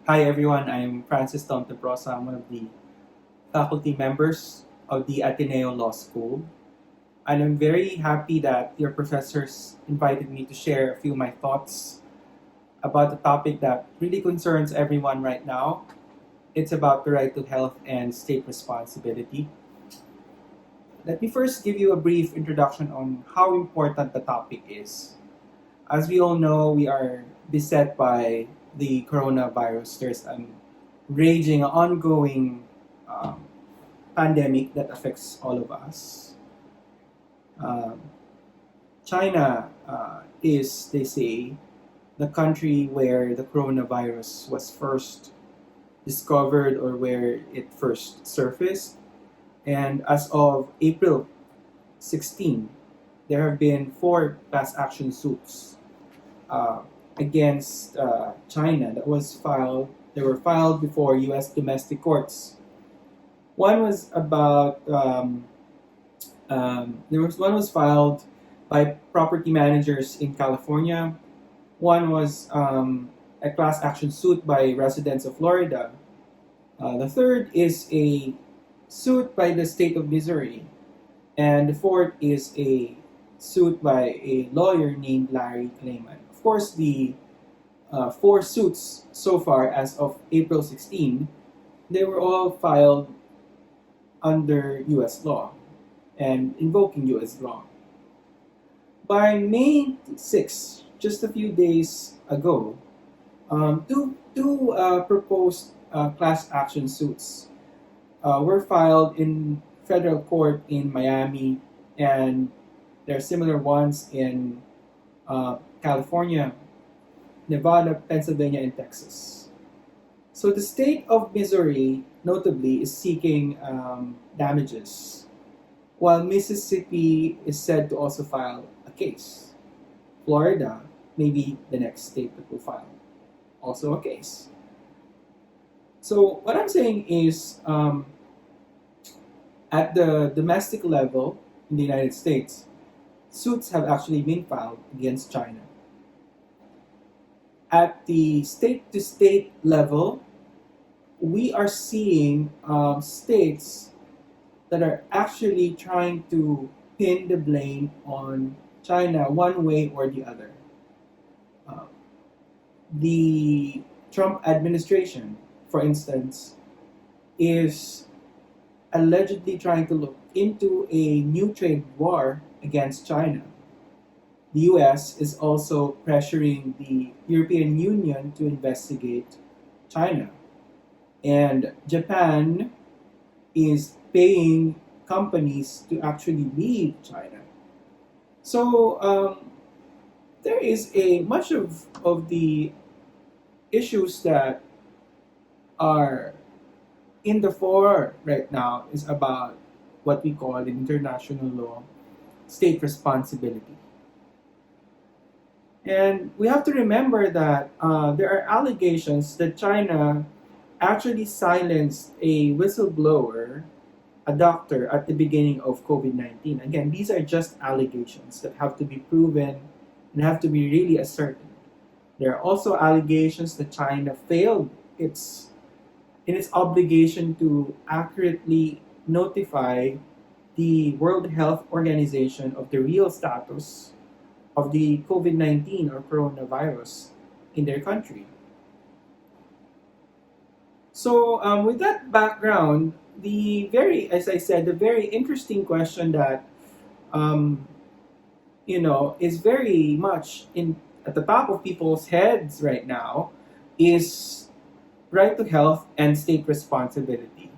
Hi everyone, I'm Francis Tomteprosa. I'm one of the faculty members of the Ateneo Law School. And I'm very happy that your professors invited me to share a few of my thoughts about the topic that really concerns everyone right now. It's about the right to health and state responsibility. Let me first give you a brief introduction on how important the topic is. As we all know, we are beset by the coronavirus. There's an raging, ongoing um, pandemic that affects all of us. Um, China is, they say, the country where the coronavirus was first discovered or where it first surfaced. And as of April 16, there have been four class action suits uh, against China that was filed. They were filed before U.S. domestic courts. One was about one was filed by property managers in California. One was a class action suit by residents of Florida. The third is a suit by the state of Missouri, and the fourth is a suit by a lawyer named Larry Klayman. Of course, the four suits so far, as of April 16, they were all filed under U.S. law and invoking U.S. law. By May 6, just a few days ago, two proposed class action suits were filed in federal court in Miami, and there are similar ones in California, Nevada, Pennsylvania, and Texas. So the state of Missouri, notably, is seeking damages, while Mississippi is said to also file a case. Florida may be the next state that will file also a case. So what I'm saying is, at the domestic level in the United States, suits have actually been filed against China. At the state-to-state level, we are seeing states that are actually trying to pin the blame on China one way or the other. Uh, the Trump administration, for instance, is allegedly trying to look into a new trade war against China. The US is also pressuring the European Union to investigate China. And Japan is paying companies to actually leave China. So there is a much of the issues that are in the fore right now is about what we call in international law state responsibility. And we have to remember that there are allegations that China actually silenced a whistleblower, a doctor, at the beginning of COVID-19. Again, these are just allegations that have to be proven and have to be really ascertained. There are also allegations that China failed in its obligation to accurately notify the World Health Organization of the real status of the COVID-19 or coronavirus in their country. So, with that background, as I said, the very interesting question that, um, is very much at the top of people's heads right now is right to health and state responsibility.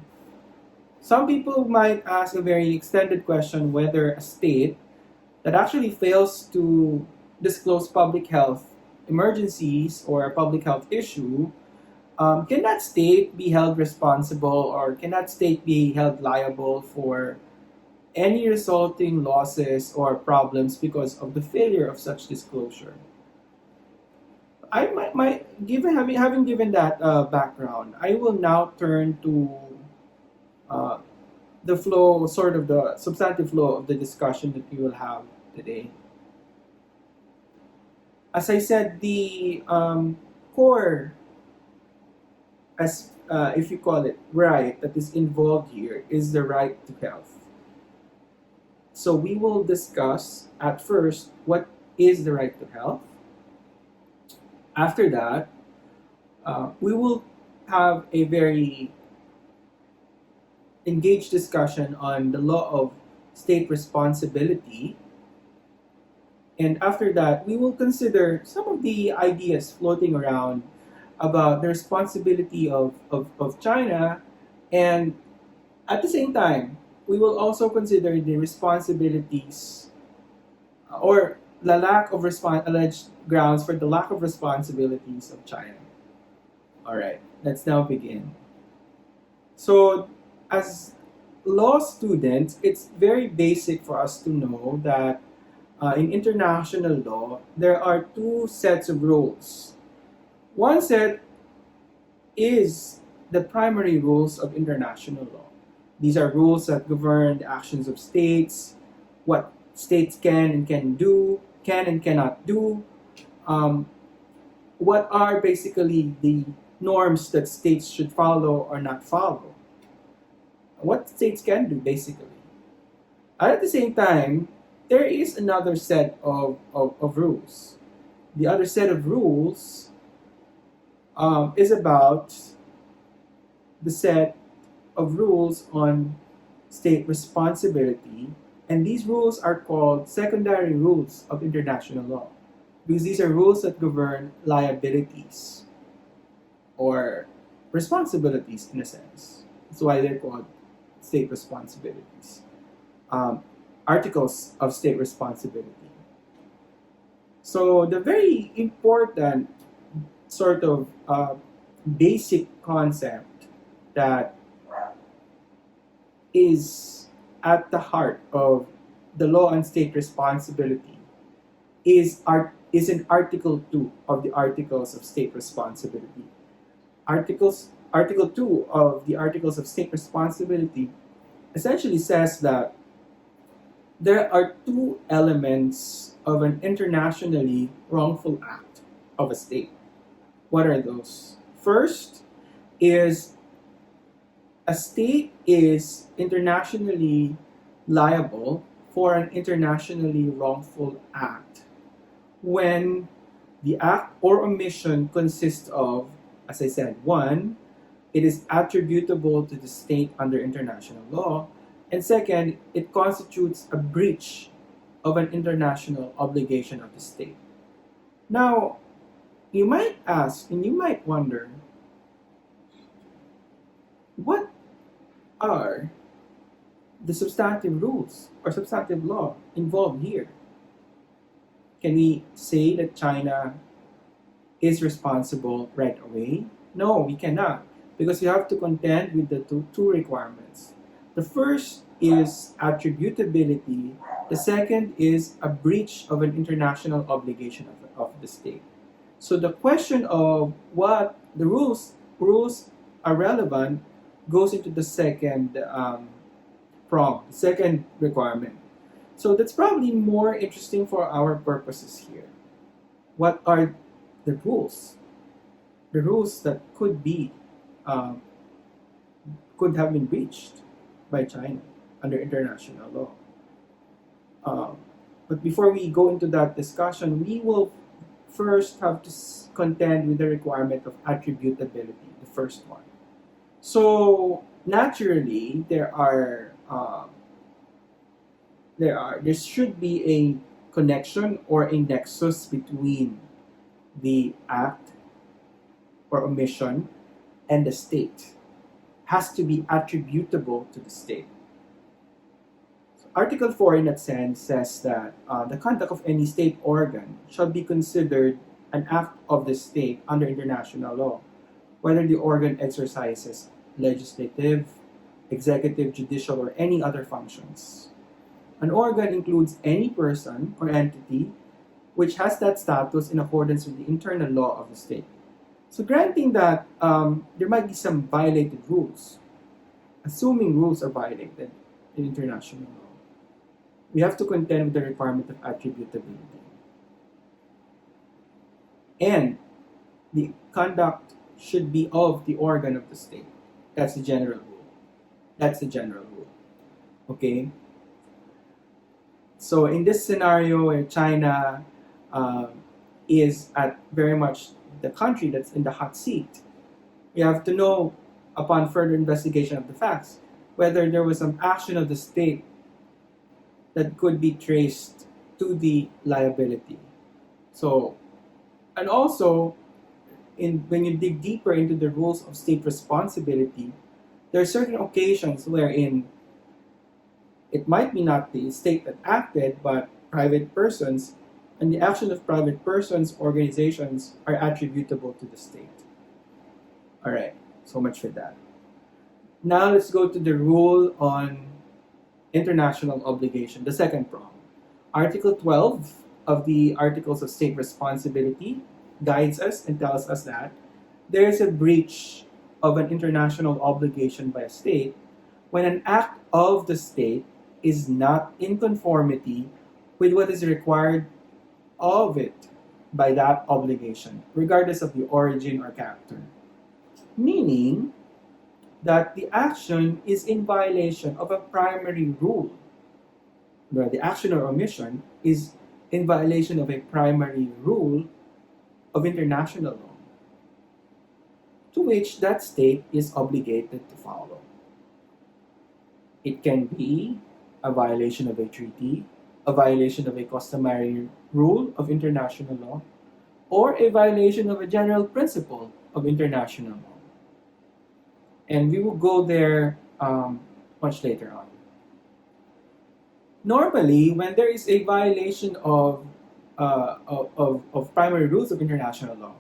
Some people might ask a very extended question whether a state that actually fails to disclose public health emergencies or a public health issue, can that state be held responsible or can that state be held liable for any resulting losses or problems because of the failure of such disclosure? I might given having given that background, I will now turn to uh, the flow, sort of the substantive flow of the discussion that we will have today. As I said, the core as if you call it right, that is involved here is the right to health. So we will discuss at first what is the right to health. After that, we will have a very engaged discussion on the law of state responsibility. And after that, we will consider some of the ideas floating around about the responsibility of China. And at the same time, we will also consider the responsibilities or the lack of alleged grounds for the lack of responsibilities of China. All right, let's now begin. So, as law students, it's very basic for us to know that in international law, there are two sets of rules. One set is the primary rules of international law. These are rules that govern the actions of states, what states can and cannot do, um, what are basically the norms that states should follow or not follow, what states can do basically. At the same time, there is another set of rules. The other set of rules is about the set of rules on state responsibility, and these rules are called secondary rules of international law because these are rules that govern liabilities or responsibilities in a sense. That's why they're called state responsibilities. Um, Articles of state responsibility. So the very important sort of basic concept that is at the heart of the law on state responsibility is in Article 2 of the Articles of State Responsibility. Article 2 of the Articles of State Responsibility essentially says that there are two elements of an internationally wrongful act of a state. What are those? First is a state is internationally liable for an internationally wrongful act when the act or omission consists of, as I said, one, it is attributable to the state under international law, and second, it constitutes a breach of an international obligation of the state. Now, you might ask and you might wonder, what are the substantive rules or substantive law involved here? Can we say that China is responsible right away? No, we cannot, because we have to contend with the two requirements. The first is attributability. The second is a breach of an international obligation of the state. So the question of what the rules are relevant goes into the second prong, second requirement. So that's probably more interesting for our purposes here. What are the rules? The rules that um, could have been breached by China under international law. But before we go into that discussion, we will first have to contend with the requirement of attributability, the first one. So naturally, there should be a connection or a nexus between the act or omission and the state. Has to be attributable to the state. So Article 4 in that sense says that the conduct of any state organ shall be considered an act of the state under international law, whether the organ exercises legislative, executive, judicial, or any other functions. An organ includes any person or entity which has that status in accordance with the internal law of the state. So granting that there might be some violated rules, assuming rules are violated in international law, we have to contend with the requirement of attributability. And the conduct should be of the organ of the state. That's the general rule. That's the general rule. Okay? So in this scenario where China um, is at very much the country that's in the hot seat, you have to know, upon further investigation of the facts, whether there was some action of the state that could be traced to the liability. So, and also, when you dig deeper into the rules of state responsibility, there are certain occasions wherein it might be not the state that acted, but private persons, and the action of private persons, organizations are attributable to the state. All right, so much for that. Now let's go to the rule on international obligation, the second prong. Article 12 of the Articles of State Responsibility guides us and tells us that there is a breach of an international obligation by a state when an act of the state is not in conformity with what is required of it by that obligation, regardless of the origin or character. Meaning that the action is in violation of a primary rule, where the action or omission is in violation of a primary rule of international law, to which that state is obligated to follow. It can be a violation of a treaty, a violation of a customary rule of international law, or a violation of a general principle of international law. And we will go there much later on. Normally, when there is a violation of primary rules of international law,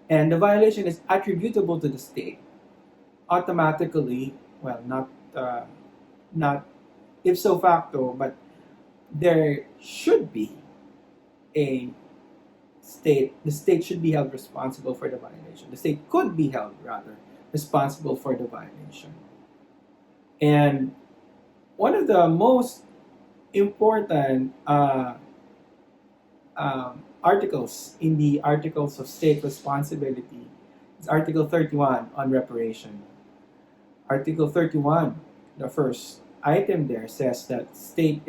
and the violation is attributable to the state, automatically, well, not ipso facto, but there should be a state. The state should be held responsible for the violation. The state could be held, rather, responsible for the violation. And one of the most important articles in the Articles of State Responsibility is Article 31 on reparation. Article 31, the first item there, says that the state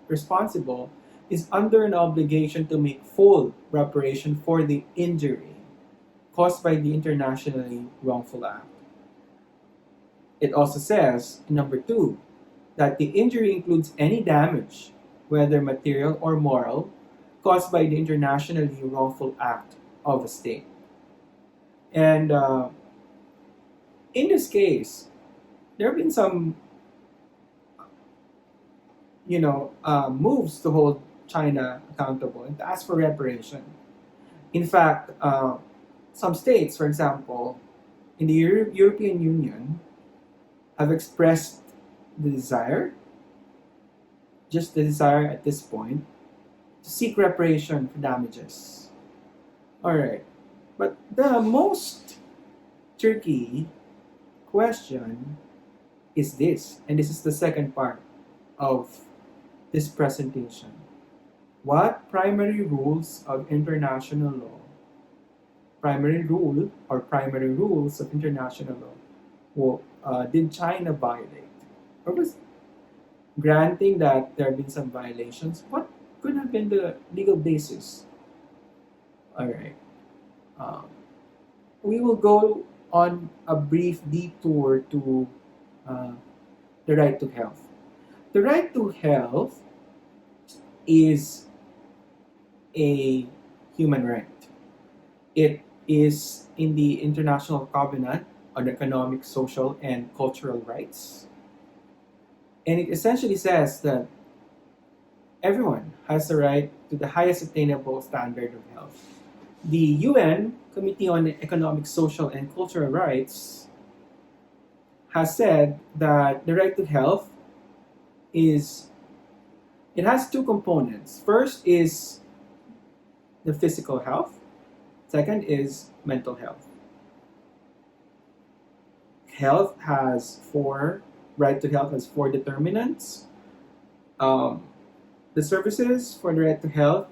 responsible is under an obligation to make full reparation for the injury caused by the internationally wrongful act. It also says, number 2, that the injury includes any damage, whether material or moral, caused by the internationally wrongful act of a state. And in this case, there have been some, moves to hold China accountable and to ask for reparation. In fact, some states, for example, in the European Union, have expressed the desire, just the desire at this point, to seek reparation for damages. Alright, but the most tricky question is this, and this is the second part of this presentation. What primary rules of international law, primary rule or primary rules of international law did China violate? Or was granting that there have been some violations, what could have been the legal basis? Alright. We will go on a brief detour to the right to health. The right to health is a human right. It is in the International Covenant on Economic, Social, and Cultural Rights. And it essentially says that everyone has the right to the highest attainable standard of health. The UN Committee on Economic, Social, and Cultural Rights has said that the right to health it has two components. First is the physical health. Second is mental health. Right to health has four determinants. The services for the right to health,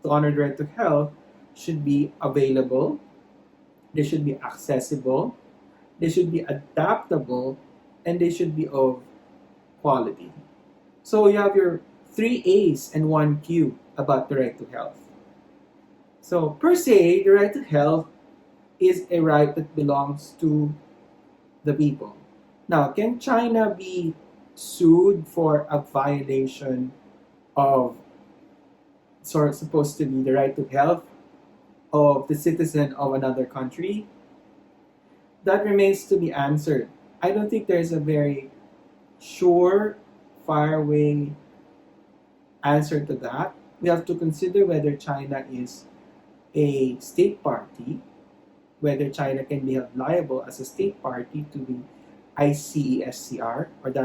to honor the right to health, should be available, they should be accessible, they should be adaptable, and they should be of quality. So you have your three A's and one Q about the right to health. So per se, the right to health is a right that belongs to the people. Now, can China be sued for a violation of sort supposed to be the right to health of the citizen of another country? That remains to be answered. I don't think there's a very sure, far away answer to that. We have to consider whether China is a state party, whether China can be held liable as a state party to the ICESCR, or that